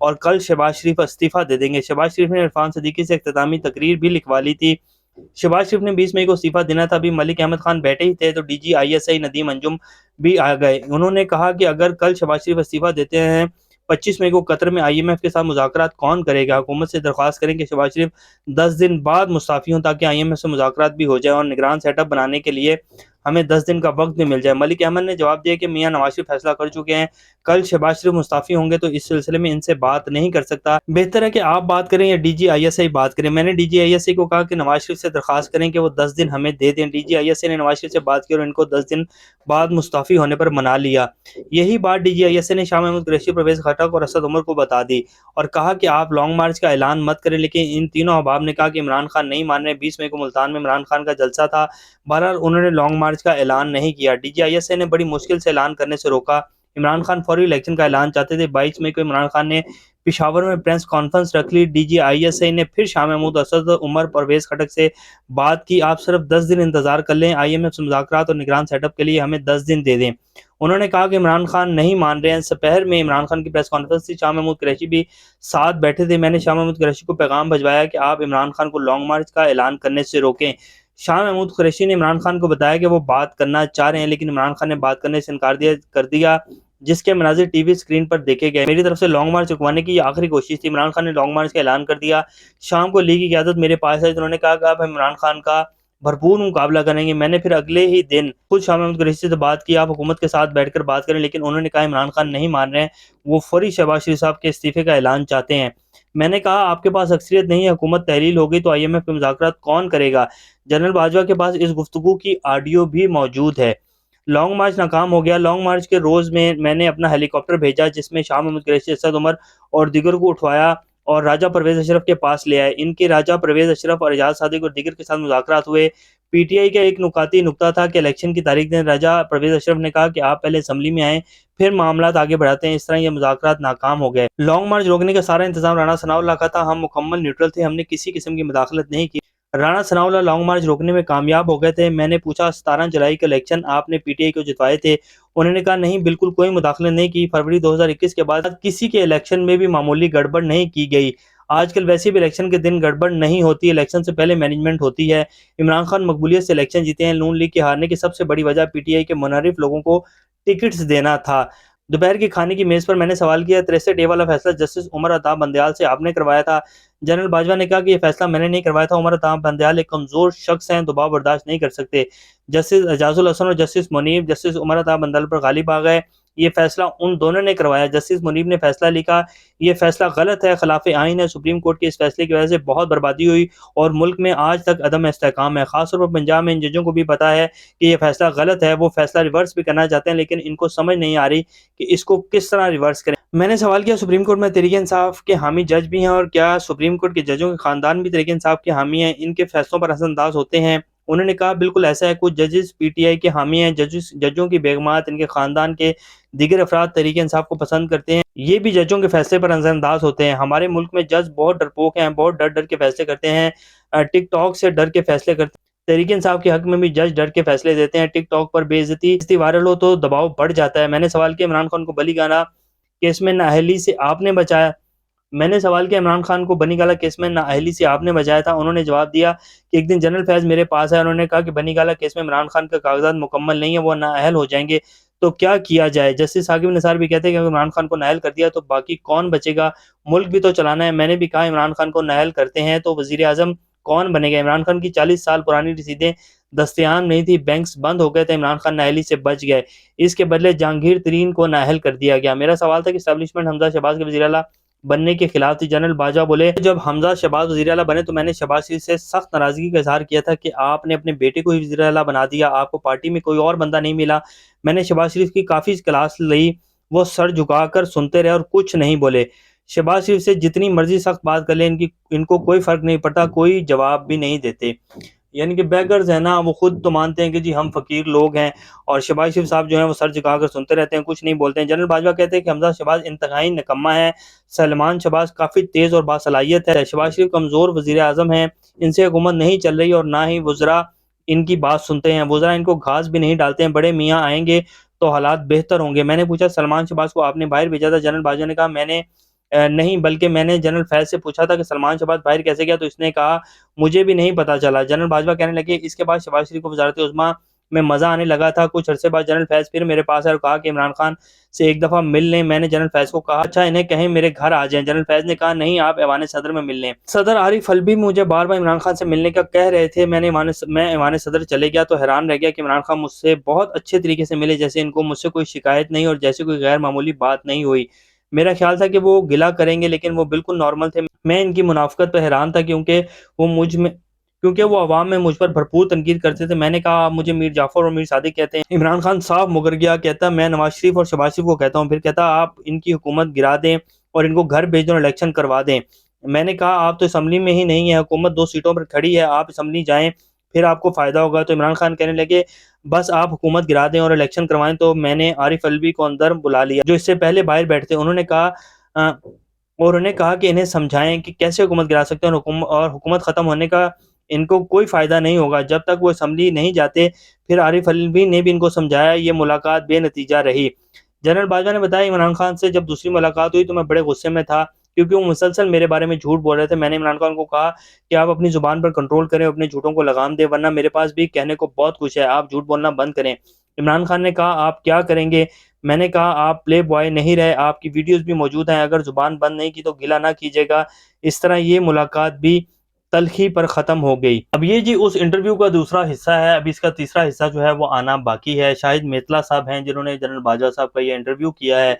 اور کل شہباز شریف استعفیٰ دے دیں گے. شہباز شریف نے عرفان صدیقی سے اختتامی تقریر بھی لکھوا لی تھی. شہباز شریف نے 20 مئی کو استعفیٰ دینا تھا. ابھی ملک احمد خان بیٹھے ہی تھے تو D G I S I Nadeem Anjum بھی آ گئے. انہوں نے کہا کہ اگر کل شہباز شریف استعفیٰ دیتے ہیں 25 مئی کو قطر میں آئی ایم ایف کے ساتھ مذاکرات کون کرے گا. حکومت سے درخواست کریں کہ شہباز شریف 10 دن بعد مستعفی ہوں تاکہ آئی ایم ایف سے مذاکرات بھی ہو جائے اور نگران سیٹ اپ بنانے کے لیے ہمیں 10 دن کا وقت بھی مل جائے. ملک احمد نے جواب دیا کہ میاں نواز شریف فیصلہ کر چکے ہیں, کل شہباز شریف مستعفی ہوں گے تو اس سلسلے میں ان سے بات نہیں کر سکتا. بہتر ہے کہ آپ بات کریں یا ڈی جی آئی ایس آئی بات کریں. میں نے ڈی جی آئی ایس آئی کو کہا کہ نواز شریف سے درخواست کریں کہ وہ 10 دن ہمیں دے دیں. ڈی جی آئی ایس آئی نے نواز شریف سے بات کی اور ان کو 10 دن بعد مستعفی ہونے پر منا لیا. یہی بات ڈی جی آئی ایس آئی نے شاہ محمود قریشی, پرویز خٹک اور اسد عمر کو بتا دی اور کہا کہ آپ لانگ مارچ کا اعلان مت کریں. لیکن ان تینوں احباب نے کہا کہ عمران خان نہیں مان رہے. 20 مئی کو ملتان میں عمران خان کا جلسہ تھا, بہرحال انہوں نے لانگ مارچ کا اعلان نہیں کیا. ڈی جی آئی ایس آئی نے بڑی مشکل سے اعلان کرنے سے روکا. عمران خان فوری الیکشن کا اعلان چاہتے تھے. 22 مئی کو عمران خان نے پشاور میں پریس کانفرنس رکھ لی. ڈی جی آئی ایس آئی نے پھر شاہ محمود, اسد عمر, پرویز خٹک سے بات کی. آپ صرف 10 دن انتظار کر لیں, آئی ایم ایف سے مذاکرات اور نگران سیٹ اپ کے لیے ہمیں 10 دن دے دیں. انہوں نے کہا کہ عمران خان نہیں مان رہے ہیں. سپہر میں عمران خان کی پریس کانفرنس تھی, شاہ محمود قریشی بھی ساتھ بیٹھے تھے. میں نے شاہ محمود قریشی کو پیغام بھجوایا کہ آپ عمران خان کو لانگ مارچ کا اعلان کرنے سے روکیں. شاہ محمود قریشی نے عمران خان کو بتایا کہ وہ بات کرنا چاہ رہے ہیں, لیکن عمران خان نے بات کرنے سے انکار کر دیا, جس کے مناظر ٹی وی اسکرین پر دیکھے گئے. میری طرف سے لانگ مارچ رکوانے کی یہ آخری کوشش تھی. عمران خان نے لانگ مارچ کا اعلان کر دیا. شام کو لیگ کی قیادت میرے پاس آئی تو انہوں نے کہا کہ آپ عمران خان کا بھرپور مقابلہ کریں گے. میں نے پھر اگلے ہی دن خود شاہ محمود قریشی سے بات کی, آپ حکومت کے ساتھ بیٹھ کر بات کریں, لیکن انہوں نے کہا عمران خان نہیں مان رہے ہیں, وہ فوری شہباز شریف صاحب کے استعفے کا اعلان چاہتے ہیں. میں نے کہا آپ کے پاس اکثریت نہیں ہے, حکومت تحلیل ہو گئی تو آئی ایم ایف کے مذاکرات کون کرے گا. جنرل باجوہ کے پاس اس گفتگو کی آڈیو بھی موجود ہے. لانگ مارچ ناکام ہو گیا. لانگ مارچ کے روز میں نے اپنا ہیلی کاپٹر بھیجا جس میں شاہ محمود قریشی, اسد عمر اور دیگر کو اٹھوایا اور راجہ پرویز اشرف کے پاس لے آئے. ان کے راجہ پرویز اشرف اور اعجاز صادق اور دیگر کے ساتھ مذاکرات ہوئے. پی ٹی آئی کا ایک نکاتی نکتہ تھا کہ الیکشن کی تاریخ دن راجہ پرویز اشرف نے کہا کہ آپ پہلے اسمبلی میں آئیں پھر معاملات آگے بڑھاتے ہیں. اس طرح یہ مذاکرات ناکام ہو گئے. لانگ مارچ روکنے کا سارا انتظام رانا ثناء اللہ کا تھا. ہم مکمل نیوٹرل تھے, ہم نے کسی قسم کی مداخلت نہیں کی. رانا ثناء اللہ لانگ مارچ روکنے میں کامیاب ہو گئے تھے. میں نے پوچھا 17 جولائی کا الیکشن آپ نے پی ٹی آئی کو جتوائے تھے. انہوں نے کہا نہیں, بالکل کوئی مداخلت نہیں کی. فروری 2021 کے بعد کسی کے الیکشن میں بھی معمولی گڑبڑ نہیں کی گئی. آج کل ویسے بھی الیکشن کے دن گڑبڑ نہیں ہوتی, الیکشن سے پہلے مینجمنٹ ہوتی ہے. عمران خان مقبولیت سے الیکشن جیتے ہیں. نون لیگ کے ہارنے کی سب سے بڑی وجہ پی ٹی آئی کے منحرف لوگوں کو ٹکٹس دینا تھا. دوپہر کے کھانے کی میز پر میں نے سوال کیا 63A والا فیصلہ جسٹس عمر عطا بندیال سے آپ نے کروایا تھا. جنرل باجوہ نے کہا کہ یہ فیصلہ میں نے نہیں کروایا تھا. عمر عطا بندیال ایک کمزور شخص ہیں, دباؤ برداشت نہیں کر سکتے. جسٹس اعجاز الحسن اور جسٹس منیب جسٹس عمر عطا بندیال پر غالب آ گئے. یہ فیصلہ ان دونوں نے کروایا. جسٹس منیب نے فیصلہ لکھا یہ فیصلہ غلط ہے, خلاف آئین ہے. سپریم کورٹ کے اس فیصلے کی وجہ سے بہت بربادی ہوئی اور ملک میں آج تک عدم استحکام ہے. خاص طور پر پنجاب میں ان ججوں کو بھی پتا ہے کہ یہ فیصلہ غلط ہے. وہ فیصلہ ریورس بھی کرنا چاہتے ہیں لیکن ان کو سمجھ نہیں آ رہی کہ اس کو کس طرح ریورس کریں. میں نے سوال کیا سپریم کورٹ میں تحریک انصاف کے حامی جج بھی ہیں اور کیا سپریم کورٹ کے ججوں کے خاندان بھی تحریک انصاف کے حامی ہیں, ان کے فیصلوں پر اثر انداز ہوتے ہیں. انہوں نے کہا بالکل ایسا ہے, کچھ ججز پی ٹی آئی کے حامی ہیں. ججوں کی بیگمات, ان کے خاندان کے دیگر افراد تحریک انصاف کو پسند کرتے ہیں. یہ بھی ججوں کے فیصلے پر نظر انداز ہوتے ہیں. ہمارے ملک میں جج بہت ڈرپوک ہیں, بہت ڈر ڈر کے فیصلے کرتے ہیں. ٹک ٹاک سے ڈر کے فیصلے کرتے ہیں. تحریک انصاف کے حق میں بھی جج ڈر کے فیصلے دیتے ہیں. ٹک ٹاک پر بے عزتی وائرل ہو تو دباؤ بڑھ جاتا ہے. میں نے سوال کیا عمران خان کو بلی گانا کیس میں نااہلی سے آپ نے بچایا. عمران خان کو بنی گالا کیس میں نااہلی سے آپ نے بچایا تھا. انہوں نے جواب دیا کہ ایک دن جنرل فیض میرے پاس ہے. انہوں نے کہا کہ بنی گالا کیس میں عمران خان کا کاغذات مکمل نہیں ہے, وہ نااہل ہو جائیں گے تو کیا کیا جائے. جسٹس ثاقب نثار بھی کہتے ہیں کہ اگر عمران خان کو نااہل کر دیا تو باقی کون بچے گا, ملک بھی تو چلانا ہے. میں نے بھی کہا عمران خان کو نااہل کرتے ہیں تو وزیر اعظم کون بنے گا. عمران خان کی 40 سال پرانی رسیدیں دستیاب نہیں تھی, بینکس بند ہو گئے تھے, عمران خان نااہلی سے بچ گئے. اس کے بدلے جہانگیر ترین کو نااہل کر دیا گیا. میرا سوال تھا کہ اسٹیبلشمنٹ حمزہ شہباز کے وزیر اعلیٰ بننے کے خلاف تھی. جنرل باجوہ بولے جب حمزہ شہباز وزیر اعلیٰ بنے تو میں نے شہباز شریف سے سخت ناراضگی کا اظہار کیا تھا کہ آپ نے اپنے بیٹے کو ہی وزیر اعلیٰ بنا دیا, آپ کو پارٹی میں کوئی اور بندہ نہیں ملا. میں نے شہباز شریف کی کافی کلاس لی, وہ سر جھکا کر سنتے رہے اور کچھ نہیں بولے. شہباز شریف سے جتنی مرضی سخت بات کر لیں ان کو کوئی فرق نہیں پڑتا, کوئی جواب بھی نہیں دیتے. یعنی کہ بیگرز ہیں نا, وہ خود تو مانتے ہیں کہ جی ہم فقیر لوگ ہیں, اور شہباز شریف صاحب جو ہیں وہ سر جھکا کر سنتے رہتے ہیں, کچھ نہیں بولتے ہیں. جنرل باجوہ کہتے ہیں کہ حمزہ شہباز انتہائی نکما ہے, سلمان شہباز کافی تیز اور باصلاحیت ہے. شہباز شریف کمزور وزیر اعظم ہیں, ان سے حکومت نہیں چل رہی اور نہ ہی وزراء ان کی بات سنتے ہیں، وزراء ان کو گھاس بھی نہیں ڈالتے ہیں، بڑے میاں آئیں گے تو حالات بہتر ہوں گے۔ میں نے پوچھا سلمان شہباز کو آپ نے باہر بھیجا تھا؟ جنرل باجوہ نے کہا میں نے نہیں، بلکہ میں نے جنرل فیض سے پوچھا تھا کہ سلمان شہباز باہر کیسے گیا، تو اس نے کہا مجھے بھی نہیں پتا چلا۔ جنرل باجوہ کہنے لگے اس کے بعد شہباز شریف کو وزارت عظمیٰ میں مزہ آنے لگا تھا۔ کچھ عرصے بعد جنرل فیض پھر میرے پاس آئے اور کہا کہ عمران خان سے ایک دفعہ مل لیں۔ میں نے جنرل فیض کو کہا اچھا انہیں کہیں میرے گھر آ جائیں۔ جنرل فیض نے کہا نہیں، آپ ایوان صدر میں مل لیں۔ صدر عارف الوی مجھے بار بار عمران خان سے ملنے کا کہہ رہے تھے۔ میں ایوان صدر چلے گیا تو حیران رہ گیا کہ عمران خان مجھ سے بہت اچھے طریقے سے ملے، جیسے ان کو مجھ سے کوئی شکایت نہیں اور جیسے کوئی غیر معمولی بات نہیں ہوئی۔ میرا خیال تھا کہ وہ گلہ کریں گے، لیکن وہ بالکل نارمل تھے۔ میں ان کی منافقت پہ حیران تھا کیونکہ وہ عوام میں مجھ پر بھرپور تنقید کرتے تھے۔ میں نے کہا آپ مجھے میر جعفر اور میر صادق کہتے ہیں۔ عمران خان صاف مکر گیا، کہتا میں نواز شریف اور شہباز شریف کو کہتا ہوں، پھر کہتا آپ ان کی حکومت گرا دیں اور ان کو گھر بھیج دیں اور الیکشن کروا دیں۔ میں نے کہا آپ تو اسمبلی میں ہی نہیں ہیں، حکومت 2 سیٹوں پر کھڑی ہے، آپ اسمبلی جائیں پھر آپ کو فائدہ ہوگا۔ تو عمران خان کہنے لگے بس آپ حکومت گرا دیں اور الیکشن کروائیں۔ تو میں نے عارف الوی کو اندر بلا لیا جو اس سے پہلے باہر بیٹھتے، انہوں نے کہا کہ انہیں سمجھائیں کہ کیسے حکومت گرا سکتے ہیں اور حکومت ختم ہونے کا ان کو کوئی فائدہ نہیں ہوگا جب تک وہ اسمبلی نہیں جاتے۔ پھر عارف الوی نے بھی ان کو سمجھایا، یہ ملاقات بے نتیجہ رہی۔ جنرل باجوہ نے بتایا عمران خان سے جب دوسری ملاقات ہوئی تو میں بڑے غصے میں تھا کیونکہ وہ مسلسل میرے بارے میں جھوٹ بول رہے تھے۔ میں نے عمران خان کو کہا کہ آپ اپنی زبان پر کنٹرول کریں، اپنے جھوٹوں کو لگام دیں، ورنہ میرے پاس بھی کہنے کو بہت کچھ ہے، آپ جھوٹ بولنا بند کریں۔ عمران خان نے کہا آپ کیا کریں گے؟ میں نے کہا آپ پلے بوائے نہیں رہے، آپ کی ویڈیوز بھی موجود ہیں، اگر زبان بند نہیں کی تو گلہ نہ کیجیے گا۔ اس طرح یہ ملاقات بھی تلخی پر ختم ہو گئی۔ اب یہ جی اس انٹرویو کا دوسرا حصہ ہے، اب اس کا تیسرا حصہ جو ہے وہ آنا باقی ہے۔ شاہد میتلا صاحب ہیں جنہوں نے جنرل باجوہ صاحب کا یہ انٹرویو کیا ہے،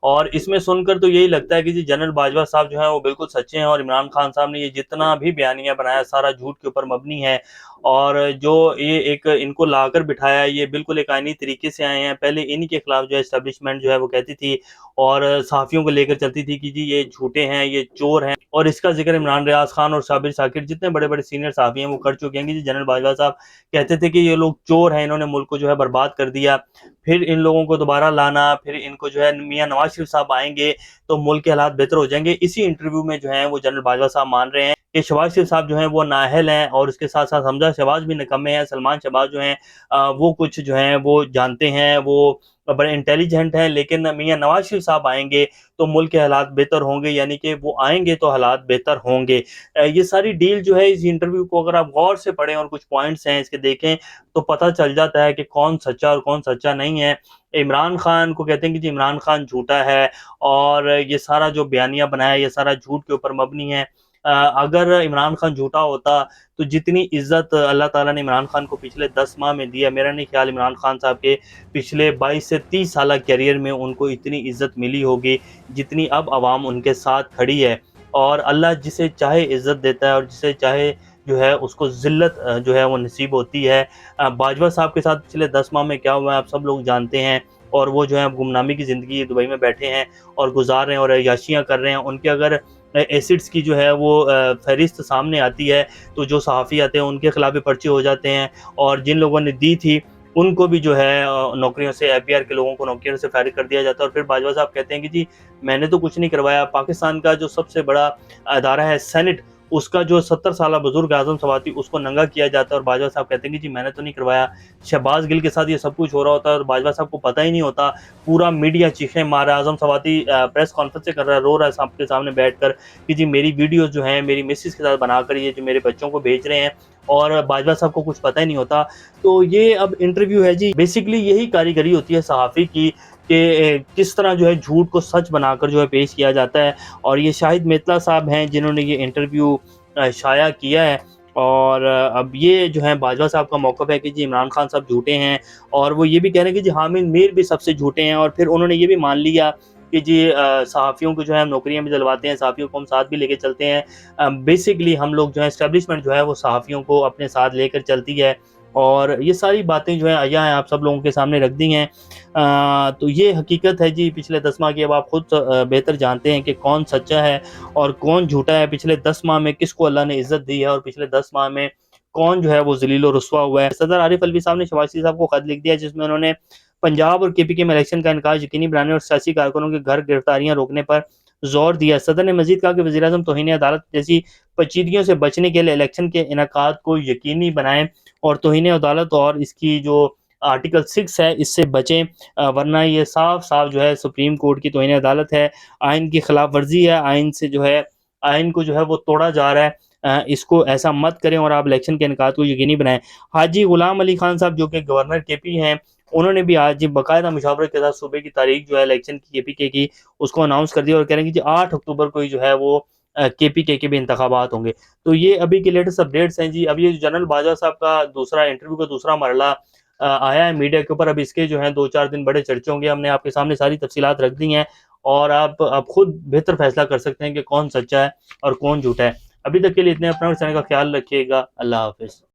اور اس میں سن کر تو یہی لگتا ہے کہ جی جنرل باجوہ صاحب جو ہیں وہ بالکل سچے ہیں، اور عمران خان صاحب نے یہ جتنا بھی بیانیہ بنایا سارا جھوٹ کے اوپر مبنی ہے، اور جو یہ ایک ان کو لا کر بٹھایا یہ بالکل ایک آئینی طریقے سے آئے ہیں۔ پہلے ان کے خلاف جو ہے اسٹیبلشمنٹ جو ہے وہ کہتی تھی اور صحافیوں کو لے کر چلتی تھی کہ جی یہ جھوٹے ہیں، یہ چور ہیں، اور اس کا ذکر عمران ریاض خان اور صابر ثاقب جتنے بڑے بڑے سینئر صحافی ہیں وہ کر چکے ہیں کہ جی جنرل باجوہ صاحب کہتے تھے کہ یہ لوگ چور ہیں، انہوں نے ملک کو جو ہے برباد کر دیا۔ پھر ان لوگوں کو دوبارہ لانا، پھر ان کو جو ہے میاں نواز شریف صاحب آئیں گے تو ملک کے حالات بہتر ہو جائیں گے۔ اسی انٹرویو میں جو ہیں وہ جنرل باجوہ صاحب مان رہے ہیں کہ شہباز شریف صاحب جو ہیں وہ نااہل ہیں، اور اس کے ساتھ ساتھ حمزہ شہباز بھی نکمے ہیں۔ سلمان شہباز جو ہیں وہ کچھ جو ہیں وہ جانتے ہیں، وہ بڑے انٹیلیجنٹ ہیں، لیکن میاں نواز شریف صاحب آئیں گے تو ملک کے حالات بہتر ہوں گے، یعنی کہ وہ آئیں گے تو حالات بہتر ہوں گے۔ یہ ساری ڈیل جو ہے اس انٹرویو کو اگر آپ غور سے پڑھیں اور کچھ پوائنٹس ہیں اس کے دیکھیں تو پتہ چل جاتا ہے کہ کون سچا اور کون سچا نہیں ہے۔ عمران خان کو کہتے ہیں کہ جی عمران خان جھوٹا ہے، اور یہ سارا جو بیانیہ بنایا یہ سارا جھوٹ کے اوپر مبنی ہے۔ اگر عمران خان جھوٹا ہوتا تو جتنی عزت اللہ تعالیٰ نے عمران خان کو پچھلے 10 ماہ میں دیا، میرا نہیں خیال عمران خان صاحب کے پچھلے 22 سے 30 سالہ کیریئر میں ان کو اتنی عزت ملی ہوگی جتنی اب عوام ان کے ساتھ کھڑی ہے۔ اور اللہ جسے چاہے عزت دیتا ہے اور جسے چاہے جو ہے اس کو ذلت جو ہے وہ نصیب ہوتی ہے۔ باجوہ صاحب کے ساتھ پچھلے 10 ماہ میں کیا ہوا ہے آپ سب لوگ جانتے ہیں، اور وہ جو ہے گمنامی کی زندگی دبئی میں بیٹھے ہیں اور گزار رہے ہیں اور عیاشیاں کر رہے ہیں۔ ان کے اگر ایسڈز کی جو ہے وہ فہرست سامنے آتی ہے تو جو صحافی آتے ہیں ان کے خلاف بھی پرچے ہو جاتے ہیں، اور جن لوگوں نے دی تھی ان کو بھی جو ہے نوکریوں سے FBR کے لوگوں کو نوکریوں سے فارغ کر دیا جاتا ہے۔ اور پھر باجوہ صاحب کہتے ہیں کہ جی میں نے تو کچھ نہیں کروایا، پاکستان کا جو سب سے بڑا ادارہ ہے سینٹ، اس کا جو 70 سالہ بزرگ اعظم سواتی اس کو ننگا کیا جاتا ہے، اور باجوہ صاحب کہتے ہیں کہ جی میں نے تو نہیں کروایا۔ شہباز گل کے ساتھ یہ سب کچھ ہو رہا ہوتا ہے اور باجوہ صاحب کو پتہ ہی نہیں ہوتا، پورا میڈیا چیخیں مار رہا ہے، اعظم سواتی پریس کانفرنس کر رہا ہے، رو رہا ہے سب کے سامنے بیٹھ کر کہ جی میری ویڈیوز جو ہیں میری مسز کے ساتھ بنا کر یہ جو میرے بچوں کو بھیج رہے ہیں، اور باجوہ صاحب کو کچھ پتہ ہی نہیں ہوتا۔ تو یہ اب انٹرویو ہے جی، بیسیکلی یہی کاریگری ہوتی ہے صحافی کی کہ کس طرح جو ہے جھوٹ کو سچ بنا کر جو ہے پیش کیا جاتا ہے۔ اور یہ شاہد میتلا صاحب ہیں جنہوں نے یہ انٹرویو شائع کیا ہے، اور اب یہ جو ہے باجوہ صاحب کا موقف ہے کہ جی عمران خان صاحب جھوٹے ہیں، اور وہ یہ بھی کہہ رہے ہیں کہ جی حامد میر بھی سب سے جھوٹے ہیں، اور پھر انہوں نے یہ بھی مان لیا کہ جی صحافیوں کو جو ہے ہم نوکریاں بھی دلواتے ہیں، صحافیوں کو ہم ساتھ بھی لے کے چلتے ہیں، بیسیکلی ہم لوگ جو ہے اسٹیبلشمنٹ جو ہے وہ صحافیوں کو اپنے ساتھ لے کر چلتی ہے، اور یہ ساری باتیں جو ہیں آیا ہیں آپ سب لوگوں کے سامنے رکھ دی ہیں۔ تو یہ حقیقت ہے جی پچھلے 10 ماہ کی، اب آپ خود بہتر جانتے ہیں کہ کون سچا ہے اور کون جھوٹا ہے، پچھلے 10 ماہ میں کس کو اللہ نے عزت دی ہے اور پچھلے 10 ماہ میں کون جو ہے وہ ذلیل و رسوا ہوا ہے۔ صدر عارف الوی صاحب نے شہباز شریف صاحب کو خط لکھ دیا جس میں انہوں نے پنجاب اور KPK میں الیکشن کا انعقاد یقینی بنانے اور سیاسی کارکنوں کے گھر گرفتاریاں روکنے پر زور دیا۔ صدر نے مزید کہا کہ وزیراعظم توہین عدالت جیسی پیچیدگیوں سے بچنے کے لیے الیکشن کے انعقاد کو یقینی بنائیں اور توہین عدالت اور اس کی جو آرٹیکل 6 ہے اس سے بچیں، ورنہ یہ صاف صاف جو ہے سپریم کورٹ کی توہین عدالت ہے، آئین کی خلاف ورزی ہے، آئین سے جو ہے آئین کو جو ہے وہ توڑا جا رہا ہے، اس کو ایسا مت کریں اور آپ الیکشن کے انعقاد کو یقینی بنائیں۔ حاجی غلام علی خان صاحب جو کہ گورنر کے پی ہیں، انہوں نے بھی آج باقاعدہ مشاورت کے ساتھ صوبے کی تاریخ جو ہے الیکشن کی کے پی کے کی اس کو اناؤنس کر دیا اور کہہ رہے ہیں کہ 8 اکتوبر کو ہی جو ہے وہ کے پی کے بھی انتخابات ہوں گے۔ تو یہ ابھی کے لیٹسٹ اپڈیٹس ہیں جی۔ اب یہ جنرل باجوہ صاحب کا دوسرا انٹرویو کا دوسرا مرحلہ آیا ہے میڈیا کے اوپر، اب اس کے جو ہیں 2-4 دن بڑے چرچے ہوں گے۔ ہم نے آپ کے سامنے ساری تفصیلات رکھ دی ہیں اور آپ اب خود بہتر فیصلہ کر سکتے ہیں کہ کون سچا ہے اور کون جھوٹا ہے۔ ابھی تک کے لیے اتنے، اپنا اور چینل کا خیال رکھیے گا۔ اللہ حافظ۔